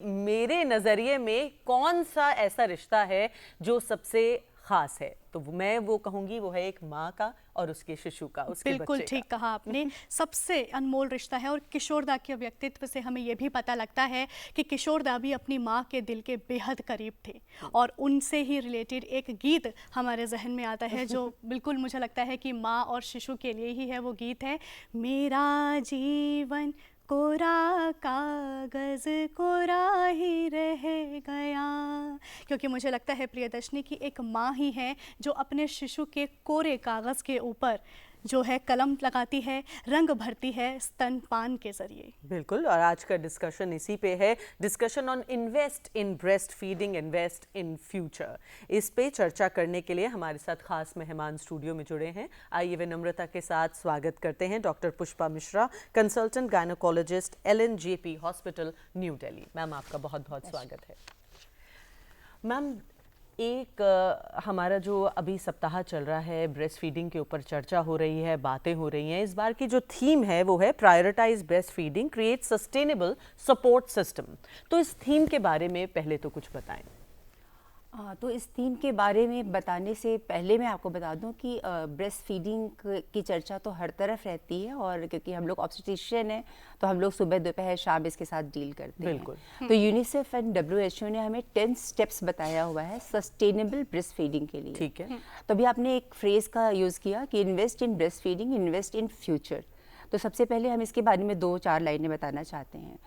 मेरे नजरिए में कौन सा ऐसा रिश्ता है जो सबसे खास है, तो मैं वो कहूंगी वो है एक माँ का और उसके शिशु का, उसके बिल्कुल बच्चे ठीक का। कहा आपने। सबसे अनमोल रिश्ता है और किशोरदा के व्यक्तित्व से हमें यह भी पता लगता है कि किशोरदा भी अपनी माँ के दिल के बेहद करीब थे और उनसे ही रिलेटेड एक गीत हमारे जहन में आता है जो बिल्कुल मुझे लगता है कि माँ और शिशु के लिए ही है। वो गीत है मेरा जीवन कोरा कागज कोरा ही रह गया, क्योंकि मुझे लगता है प्रियदर्शनी की एक माँ ही है जो अपने शिशु के कोरे कागज़ के ऊपर जो है कलम लगाती है, रंग भरती है स्तनपान के जरिए। बिल्कुल, और आज का डिस्कशन इसी पे है, discussion on invest in breast feeding, invest in future. इस पे चर्चा करने के लिए हमारे साथ खास मेहमान स्टूडियो में जुड़े हैं। आइए विनम्रता के साथ स्वागत करते हैं doctor Pushpa Mishra, consultant gynaecologist, LNJP hospital, new Delhi. Ma'am, आपका बहुत बहुत स्वागत है। मैम, एक हमारा जो अभी सप्ताह चल रहा है, ब्रेस्ट फीडिंग के ऊपर चर्चा हो रही है, बातें हो रही हैं। इस बार की जो थीम है वो है prioritise breast feeding, create sustainable support system. तो इस थीम के बारे में पहले तो कुछ बताएं। तो इस थीम के बारे में बताने से पहले मैं आपको बता दूं कि ब्रेस्ट फीडिंग की चर्चा तो हर तरफ रहती है, और क्योंकि हम लोग ऑब्स्टेट्रिशियन हैं तो हम लोग सुबह दोपहर शाम इसके साथ डील करते बिल्कुल। हैं। तो यूनिसेफ एंड WHO ने हमें 10 स्टेप्स बताया हुआ है सस्टेनेबल ब्रेस्ट फीडिंग के लिए। ठीक है। तो अभी आपने एक फ्रेज़ का यूज़ किया कि invest in breast feeding, invest in future. तो सबसे पहले हम इसके बारे में 2-4 लाइनें बताना चाहते हैं।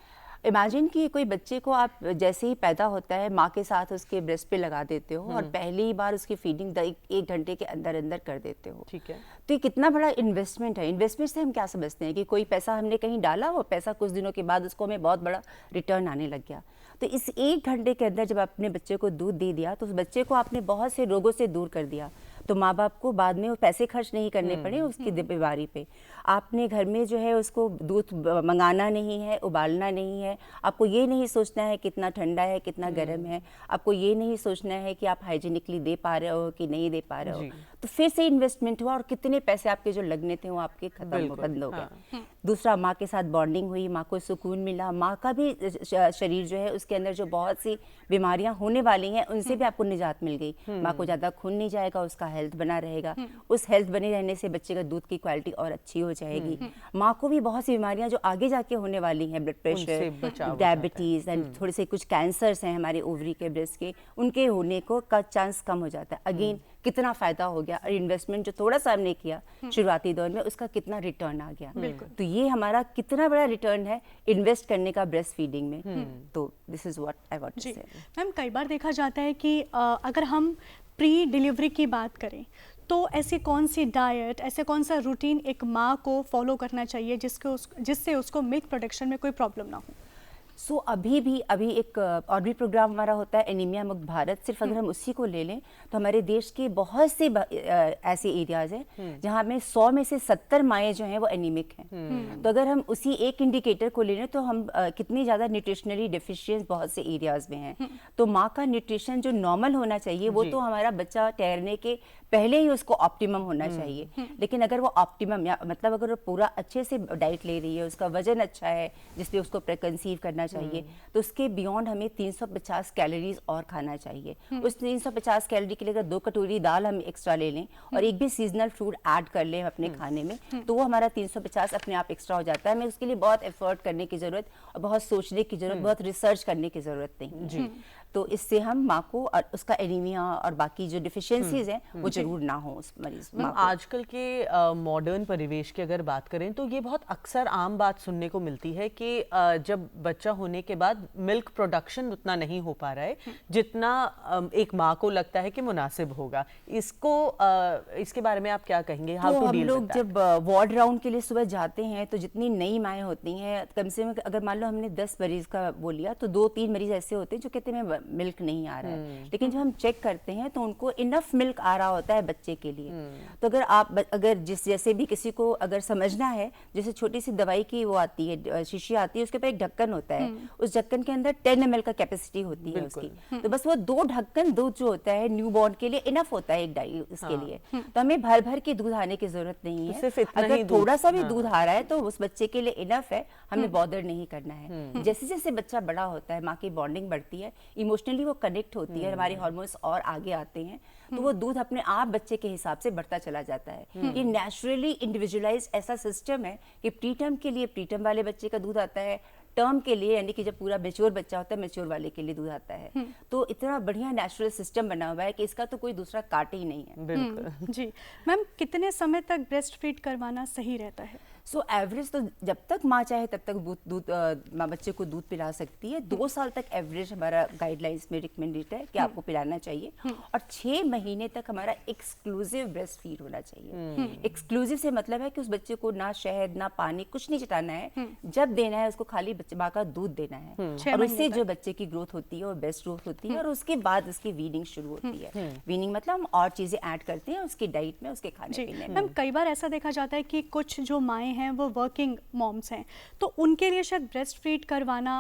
इमेजिन कि कोई बच्चे को आप जैसे ही पैदा होता है माँ के साथ उसके ब्रेस्ट पे लगा देते हो और पहली ही बार उसकी फीडिंग 1 घंटे के अंदर अंदर कर देते हो। ठीक है। तो ये कितना बड़ा इन्वेस्टमेंट है। इन्वेस्टमेंट से हम क्या समझते हैं कि कोई पैसा हमने कहीं डाला, वो पैसा कुछ दिनों के बाद उसको हमें बहुत बड़ा रिटर्न आने लग गया। तो इस 1 घंटे के अंदर जब आपने बच्चे को दूध दे दिया तो उस बच्चे को आपने बहुत से रोगों से दूर कर दिया। तो माँ बाप को बाद में वो पैसे खर्च नहीं करने पड़े उसकी बीमारी पे। आपने घर में जो है उसको दूध मंगाना नहीं है, उबालना नहीं है, आपको ये नहीं सोचना है कितना ठंडा है कितना गर्म है, आपको ये नहीं सोचना है कि आप हाइजीनिकली दे पा रहे हो कि नहीं दे पा रहे हो। तो फिर से इन्वेस्टमेंट हुआ और कितने पैसे आपके जो लगने थे वो आपके खत्म बंद हो गए। दूसरा, माँ के साथ बॉन्डिंग हुई, माँ को सुकून मिला, माँ का भी शरीर जो है उसके अंदर जो बहुत सी बीमारियां होने वाली हैं उनसे भी आपको निजात मिल गई। माँ को ज़्यादा खून नहीं जाएगा, उसका हेल्थ बना रहेगा। उस हेल्थ बने रहने से बच्चे का दूध की क्वालिटी और अच्छी हो जाएगी। माँ को भी बहुत सी बीमारियां जो आगे जाके होने वाली हैं, ब्लड प्रेशर, डायबिटीज़ एंड थोड़े से कुछ कैंसर्स हैं हमारे ओवरी के, ब्रेस्ट के, उनके होने को का चांस कम हो जाता है। अगेन कितना फ़ायदा हो गया, और इन्वेस्टमेंट जो थोड़ा सा हमने किया शुरुआती दौर में उसका कितना रिटर्न आ गया। तो ये हमारा कितना बड़ा रिटर्न है इन्वेस्ट करने का ब्रेस्ट फीडिंग में। तो this is what I want to say. Ma'am, कई बार देखा जाता है कि अगर हम प्री डिलीवरी की बात करें तो ऐसी कौन सी डाइट, ऐसे कौन सा रूटीन एक माँ को फॉलो करना चाहिए जिससे उसको मिल्क प्रोडक्शन में कोई प्रॉब्लम ना हो? अभी एक और भी प्रोग्राम हमारा होता है एनीमिया मुक्त भारत। सिर्फ अगर हम उसी को ले लें तो हमारे देश के बहुत से ऐसे एरियाज हैं जहाँ में 100 में से 70 माएँ जो हैं वो एनीमिक हैं। तो अगर हम उसी एक इंडिकेटर को ले लें तो हम कितनी ज़्यादा न्यूट्रिशनली डिफिशियंस बहुत से एरियाज में हैं। तो माँ का न्यूट्रिशन जो नॉर्मल होना चाहिए वो तो हमारा बच्चा ठहरने के पहले ही उसको ऑप्टिमम होना चाहिए। लेकिन अगर वो ऑप्टिमम या मतलब अगर वो पूरा अच्छे से डाइट ले रही है, उसका वजन अच्छा है जिससे उसको प्रिकंसीव करना चाहिए, तो उसके बियॉन्ड हमें 350 कैलोरीज और खाना चाहिए। उस 350 कैलोरी के लिए अगर 2 कटोरी दाल हम एक्स्ट्रा ले लें और एक भी सीजनल फ्रूट ऐड कर लें अपने खाने में तो वो हमारा 350 अपने आप एक्स्ट्रा हो जाता है। हमें उसके लिए बहुत एफर्ट करने की ज़रूरत और बहुत सोचने की ज़रूरत, बहुत रिसर्च करने की ज़रूरत नहीं है। तो इससे हम माँ को और उसका एनीमिया और बाकी जो डिफिशियंसीज हैं वो जरूर ना हो उस मरीज माँ को। आजकल के मॉडर्न परिवेश की अगर बात करें तो ये बहुत अक्सर आम बात सुनने को मिलती है कि जब बच्चा होने के बाद मिल्क प्रोडक्शन उतना नहीं हो पा रहा है जितना एक माँ को लगता है कि मुनासिब होगा। इसके बारे में आप क्या कहेंगे? तो हम लोग जब वार्ड राउंड के लिए सुबह जाते हैं तो जितनी नई माएँ होती हैं, कम से कम अगर मान लो हमने 10 मरीज का वो लिया तो 2-3 मरीज ऐसे होते हैं जो कहते हैं मैं मिल्क नहीं आ रहा है, लेकिन जब हम चेक करते हैं तो उनको इनफ मिल्क आ रहा होता है बच्चे के लिए। तो अगर जैसे भी किसी को अगर समझना है, जैसे छोटी सी दवाई की वो आती है, शीशी आती है, उसके ऊपर एक ढक्कन होता है, उस ढक्कन के अंदर 10 ml का कैपेसिटी होती है उसकी, तो बस वो 2 ढक्कन दूध जो होता है न्यू बॉर्न के लिए इनफ होता है एक डाई इसके लिए। तो हमें भर भर के दूध आने की जरूरत नहीं है, सिर्फ इतना ही अगर थोड़ा सा भी दूध आ रहा है तो उस बच्चे के लिए इनफ है, हमें बॉदर नहीं करना है। जैसे जैसे बच्चा बड़ा होता है, माँ की बॉन्डिंग बढ़ती है, इमोशनली वो कनेक्ट होती है, हमारे हार्मोन्स और आगे आते हैं, तो वो दूध अपने आप बच्चे के हिसाब से बढ़ता चला जाता है। ये नेचुरली इंडिविजुअलाइज ऐसा सिस्टम है कि प्री टर्म के लिए प्री टर्म वाले बच्चे का दूध आता है, टर्म के लिए यानी कि जब पूरा मैच्योर बच्चा होता है मैच्योर वाले के लिए दूध आता है। तो इतना बढ़िया नेचुरल सिस्टम बना हुआ है कि इसका तो कोई दूसरा काट ही नहीं है। बिल्कुल। जी मैम, कितने समय तक ब्रेस्ट फीड करवाना सही रहता है? सो एवरेज तो जब तक माँ चाहे तब तक माँ बच्चे को दूध पिला सकती है। 2 साल तक एवरेज हमारा गाइडलाइंस में रिकमेंडेड है कि आपको पिलाना चाहिए, और 6 महीने तक हमारा एक्सक्लूसिव ब्रेस्ट फीड होना चाहिए। एक्सक्लूसिव से मतलब है कि उस बच्चे को ना शहद ना पानी कुछ नहीं चटाना है, जब देना है उसको खाली माँ का दूध देना है, और उससे जो बच्चे की ग्रोथ होती है वो बेस्ट ग्रोथ होती है, और उसके बाद उसकी वीनिंग शुरू होती है। वीनिंग मतलब हम और चीजें ऐड करते हैं उसकी डाइट में, उसके खाने पीने में। मैम कई बार ऐसा देखा जाता है कि कुछ जो माएँ हैं वो वर्किंग मॉम्स हैं, तो उनके लिए शायद ब्रेस्ट फीड करवाना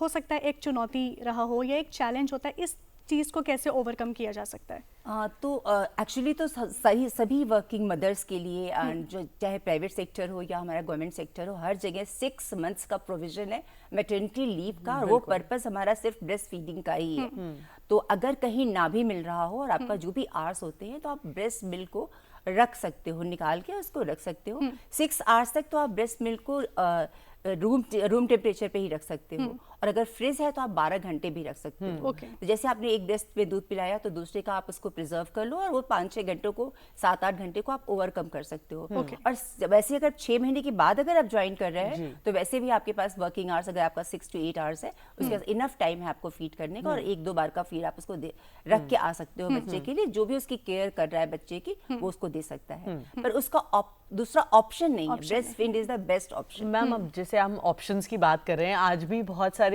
हो सकता है एक चुनौती रहा हो या एक चैलेंज होता है, इस चीज़ को कैसे ओवरकम किया जा सकता है? तो एक्चुअली तो सभी वर्किंग मदर्स के लिए, जो चाहे प्राइवेट सेक्टर हो या हमारा गवर्नमेंट सेक्टर हो, हर जगह 6 मंथ्स का प्रोविजन है मैटरनिटी लीव का, और वो पर्पस हमारा सिर्फ ब्रेस्ट फीडिंग का ही है। तो अगर कहीं ना भी मिल रहा हो और आपका जो भी आवर्स होते हैं, तो आप ब्रेस्ट मिल्क को रख सकते हो, निकाल के उसको रख सकते हो। 6 आवर्स तक तो आप ब्रेस्ट मिल्क को रूम टेम्परेचर पे ही रख सकते हो, और अगर फ्रिज है तो आप 12 घंटे भी रख सकते हो। तो जैसे आपने एक ब्रेस्ट पे दूध पिलाया तो दूसरे का आप उसको प्रिजर्व कर लो, और वो 5-6 घंटों को 7-8 घंटे को आप ओवरकम कर सकते हो। और वैसे अगर 6 महीने के बाद अगर आप ज्वाइन कर रहे हैं तो वैसे भी आपके पास वर्किंग आवर्स, अगर आपका 6 to 8 आवर्स है, उसके पास इनफ टाइम है आपको फीड करने का, और 1-2 बार का फीड आप उसको रख के आ सकते हो बच्चे के लिए। जो भी उसकी केयर कर रहा है बच्चे की, वो उसको दे सकता है, पर उसका दूसरा ऑप्शन नहीं है। Breast feed is the best option. Ma'am अब जैसे हम ऑप्शंस की बात कर रहे हैं, आज भी बहुत सारी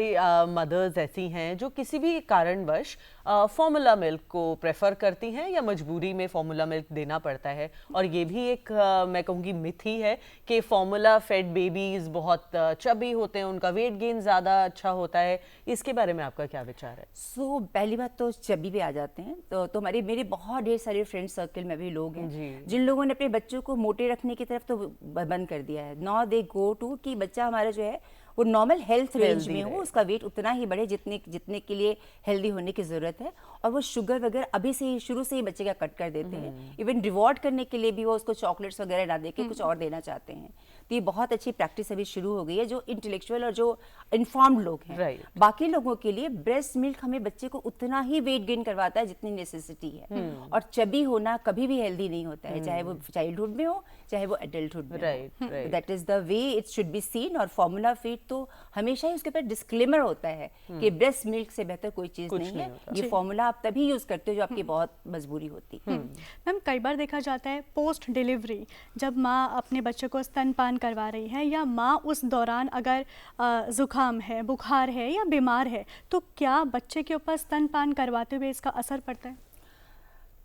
मदर्स ऐसी हैं जो किसी भी कारणवश फॉर्मूला मिल्क को प्रेफर करती हैं या मजबूरी में फॉर्मूला मिल्क देना पड़ता है, और ये भी एक मैं कहूँगी मिथ ही है कि फॉर्मूला फेड बेबीज बहुत चबी होते हैं, उनका वेट गेन ज़्यादा अच्छा होता है। इसके बारे में आपका क्या विचार है? सो पहली बात तो चबी पे आ जाते हैं, तो मेरे बहुत ढेर सारे फ्रेंड सर्कल में भी लोग हैं जिन लोगों ने अपने बच्चों को मोटे रखने की तरफ तो बंद कर दिया है। नाउ दे गो टू कि बच्चा हमारा जो है वो नॉर्मल हेल्थ रेंज में हो, उसका वेट उतना ही बढ़े जितने के लिए हेल्दी होने की जरूरत है, और वो शुगर वगैरह अभी से ही शुरू से ही बच्चे का कट कर देते हैं। इवन रिवॉर्ड करने के लिए भी वो उसको चॉकलेट्स वगैरह ना दे के कुछ और देना चाहते हैं। तो ये बहुत अच्छी प्रैक्टिस अभी शुरू हो गई है जो इंटेलेक्चुअल और जो इन्फॉर्म्ड लोग हैं। बाकी लोगों के लिए ब्रेस्ट मिल्क हमें बच्चे को उतना ही वेट गेन करवाता है जितनी नेसेसिटी है, और चबी होना कभी भी हेल्दी नहीं होता है, चाहे वो चाइल्डहुड में हो चाहे वो एडल्टहुड में हो। That is the way it should be seen. और फॉर्मूला फीड तो हमेशा ही उसके ऊपर डिस्क्लेमर होता है कि ब्रेस्ट मिल्क से बेहतर कोई चीज नहीं है, ये फॉर्मूला आप तभी यूज करते हो जो आपकी बहुत मजबूरी होती है। मैम कई बार देखा जाता है पोस्ट डिलीवरी जब माँ अपने बच्चे को स्तनपान करवा रही है, या माँ उस दौरान अगर जुकाम है, बुखार है या बीमार है, तो क्या बच्चे के ऊपर स्तनपान करवाते हुए इसका असर पड़ता है?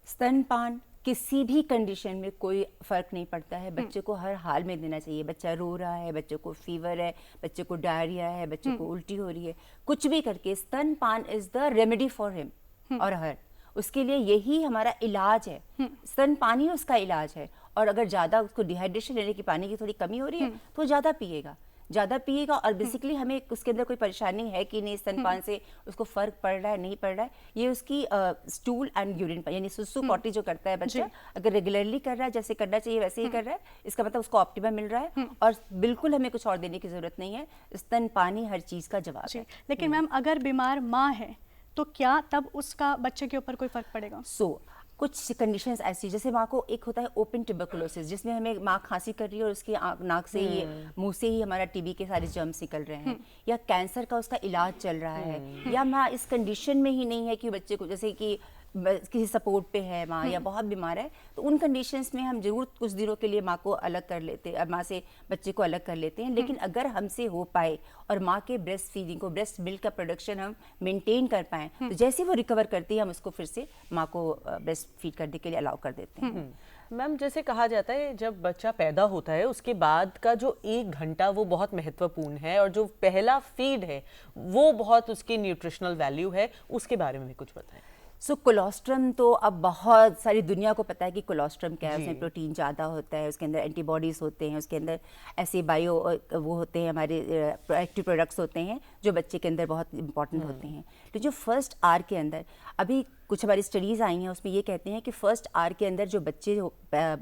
स्तनपान किसी भी कंडीशन में कोई फर्क नहीं पड़ता है, बच्चे को हर हाल में देना चाहिए। बच्चा रो रहा है, बच्चे को फीवर है, बच्चे को डायरिया है, बच्चे को उल्टी हो रही है, कुछ भी करके स्तनपान is the remedy for him और हर। उसके लिए यही हमारा इलाज है, स्तनपान ही उसका इलाज है। और अगर ज़्यादा उसको डिहाइड्रेशन यानी कि पानी की थोड़ी कमी हो रही है तो ज़्यादा पिएगा। और बेसिकली हमें उसके अंदर कोई परेशानी है कि नहीं, स्तनपान से उसको फर्क पड़ रहा है नहीं पड़ रहा है, ये उसकी स्टूल एंड यूरिन यानी सुसु पॉटी जो करता है बच्चा, अगर रेगुलरली कर रहा है जैसे करना चाहिए वैसे ही कर रहा है, इसका मतलब उसको ऑप्टिमम मिल रहा है, और बिल्कुल हमें कुछ और देने की जरूरत नहीं है। स्तनपान ही हर चीज़ का जवाब है। लेकिन मैम अगर बीमार माँ है तो क्या तब उसका बच्चे के ऊपर कोई फर्क पड़ेगा? कुछ कंडीशंस ऐसी, जैसे माँ को एक होता है ओपन ट्यूबरकुलोसिस, जिसमें हमें माँ खांसी कर रही है और उसकी नाक से ही मुंह से ही हमारा टीबी के सारे जर्म्स निकल रहे हैं, या कैंसर का उसका इलाज चल रहा है, या माँ इस कंडीशन में ही नहीं है कि बच्चे को जैसे कि किसी सपोर्ट पे है माँ या बहुत बीमार है, तो उन कंडीशंस में हम जरूर कुछ दिनों के लिए माँ को अलग कर लेते हैं, माँ से बच्चे को अलग कर लेते हैं। लेकिन अगर हमसे हो पाए और माँ के ब्रेस्ट फीडिंग को, ब्रेस्ट मिल्क का प्रोडक्शन हम मेंटेन कर पाएँ, तो जैसे वो रिकवर करती है हम उसको फिर से माँ को ब्रेस्ट फीड करने के लिए अलाउ कर देते हैं। मैम, जैसे कहा जाता है जब बच्चा पैदा होता है उसके बाद का जो 1 घंटा वो बहुत महत्वपूर्ण है, और जो पहला फीड है वो बहुत उसकी न्यूट्रिशनल वैल्यू है, उसके बारे में भी कुछ बताएं। सो कोलोस्ट्रम तो अब बहुत सारी दुनिया को पता है कि कोलोस्ट्रम क्या है। उसमें प्रोटीन ज़्यादा होता है, उसके अंदर एंटीबॉडीज़ होते हैं, उसके अंदर ऐसे बायो वो होते हैं, हमारे एक्टिव प्रोडक्ट्स होते हैं जो बच्चे के अंदर बहुत इंपॉर्टेंट होते हैं। तो जो फर्स्ट आवर के अंदर अभी कुछ हमारी स्टडीज़ आई हैं, उसमें ये कहते हैं कि फर्स्ट आवर के अंदर जो बच्चे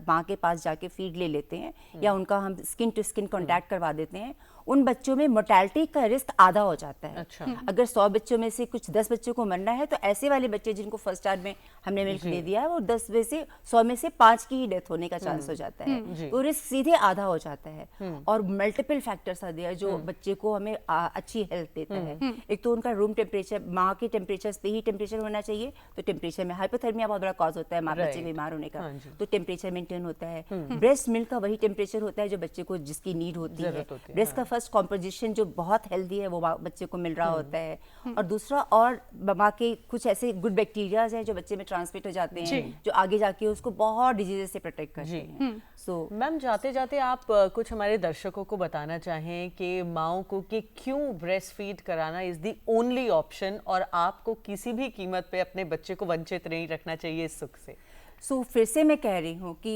माँ के पास जाके फीड ले लेते हैं या उनका हम स्किन टू स्किन कॉन्टैक्ट करवा देते हैं, उन बच्चों में मोर्टेलिटी का रिस्क आधा हो जाता है। अच्छा। अगर 100 बच्चों में से कुछ 10 बच्चों को मरना है, तो ऐसे वाले बच्चे जिनको फर्स्ट आवर में हमने मिल्क दे दिया है, वो 10 में से 100 में से 5 की ही डेथ होने का चांस हो जाता है। तो रिस्क सीधे आधा हो जाता है। और मल्टीपल फैक्टर्स आते हैं जो बच्चे को हमें अच्छी हेल्थ देता है। एक तो उनका रूम टेम्परेचर, माँ के टेम्परेचर पे ही टेम्परेचर होना चाहिए, तो टेम्परेचर में हाइपोथर्मिया बहुत बड़ा कॉज होता है माँ बच्चे बीमार होने का, तो टेम्परेचर मेंटेन होता है। ब्रेस्ट मिल्क का वही टेम्परेचर होता है जो बच्चे को जिसकी नीड होती है। ब्रेस्ट का फर्स्ट कॉम्पोजिशन जो बहुत हेल्दी है वो बच्चे को मिल रहा होता है। और दूसरा, और माँ के कुछ ऐसे गुड बैक्टीरियाज हैं जो बच्चे में ट्रांसमिट हो जाते हैं, जो आगे जाके उसको बहुत डिजीजेस से प्रोटेक्ट करते हैं। सो मैम, जाते जाते आप कुछ हमारे दर्शकों को बताना चाहें कि माओं को कि क्यों ब्रेस्ट फीड कराना इज द ओनली ऑप्शन, और आपको किसी भी कीमत पे अपने बच्चे को वंचित नहीं रखना चाहिए इस सुख से। सो फिर से मैं कह रही हूँ कि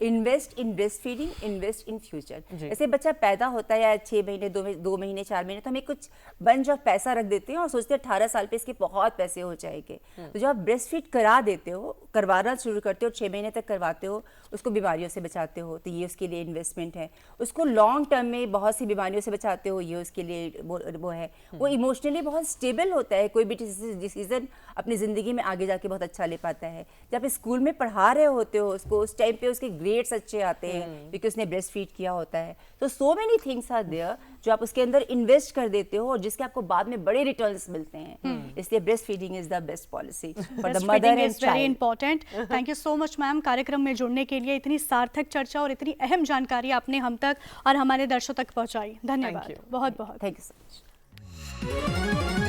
invest in breast feeding, invest in future. जैसे बच्चा पैदा होता है या 6 महीने, 2 महीने, 4 महीने, तो हम एक कुछ बंच ऑफ पैसा रख देते हैं और सोचते हैं 18 साल पे इसके बहुत पैसे हो जाएंगे। तो जब आप ब्रेस्ट फीड करा देते हो, करवाना शुरू करते हो, 6 महीने तक करवाते हो, उसको बीमारियों से बचाते हो, तो ये उसके लिए इन्वेस्टमेंट है। उसको लॉन्ग टर्म में बहुत सी बीमारियों से बचाते हो, ये उसके लिए वो है। वो इमोशनली बहुत स्टेबल होता है, कोई भी डिसीजन अपनी ज़िंदगी में आगे जाके बहुत अच्छा ले पाता है। जब स्कूल में पढ़ा रहे होते हो उसको, उस टाइम पे उसके ग्रेड्स अच्छे आते हैं क्योंकि उसने ब्रेस्ट फीड किया होता है। तो so many things are there जो आप उसके अंदर इन्वेस्ट कर देते हो और जिसके आपको बाद में बड़े रिटर्न्स मिलते हैं। इसलिए breast feeding is the best policy for the mother and child. Very important. Thank you so much ma'am, कार्यक्रम में जुड़ने के लिए। इतनी सार्थक चर्चा और इतनी अहम जानकारी आपने हम तक और हमारे दर्शकों तक पहुंचाई। धन्यवाद बहुत बहुत। Thank you so much.